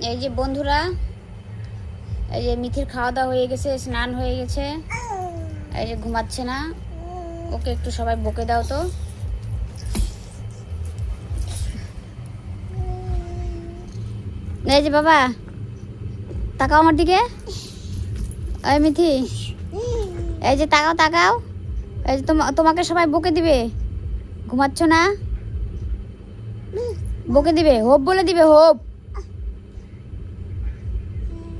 এই যে বন্ধুরা, এই যে মিথির খাওয়া দাওয়া হয়ে গেছে, স্নান হয়ে গেছে, এই যে ঘুমাচ্ছে না। ওকে একটু সবাই বকে দাও তো। এই যে বাবা, তাকাও আমার দিকে। এই মিথি, এই যে তাকাও তাকাও। এই যে তোমাকে সবাই বকে দিবে, ঘুমাচ্ছ না? বকে দিবে, হোপ বলে দিবে, হোপ।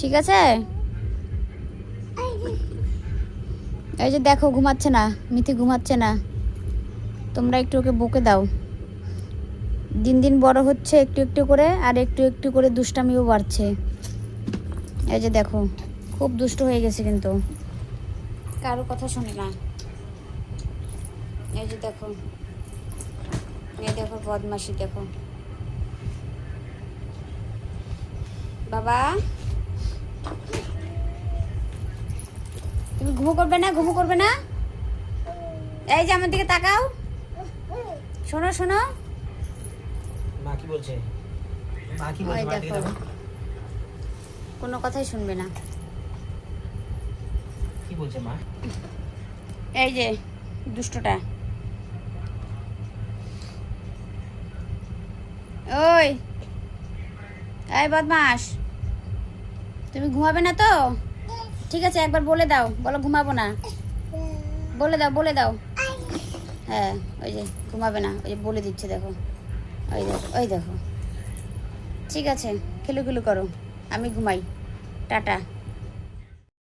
ঠিক আছে? এই যে দেখো ঘুমাচ্ছে না, মিথি ঘুমাচ্ছে না। তোমরা একটু ওকে বকে দাও। দিন দিন বড় হচ্ছে একটু একটু করে, আর একটু একটু করে দুষ্টামিও বাড়ছে। এই যে দেখো, খুব দুষ্ট হয়ে গেছে, কিন্তু কারো কথা শোনে না। এই যে দেখো, এই দেখো বদমাশি দেখো। বাবা, তুমি ঘুমো করবে না? ঘুমো করবে না? এই যে আমার দিকে তাকাও, শোনো শোনো। মা কি বলছে? মা কি ওই বলছে? দেখো, কোনো কথাই শুনবে না। কি বলছে মা? এই যে দুষ্টটা। ওই, এই বদমাস, তুমি ঘুমাবে না তো? ঠিক আছে, একবার বলে দাও, বলো ঘুমাবো না। বলে দাও, বলে দাও। হ্যাঁ, ওই যে ঘুমাবে না, ওই যে বলে দিচ্ছে, দেখো। ওই দেখো, ওই দেখো। ঠিক আছে, খেলু খেলু করো, আমি ঘুমাই। টাটা।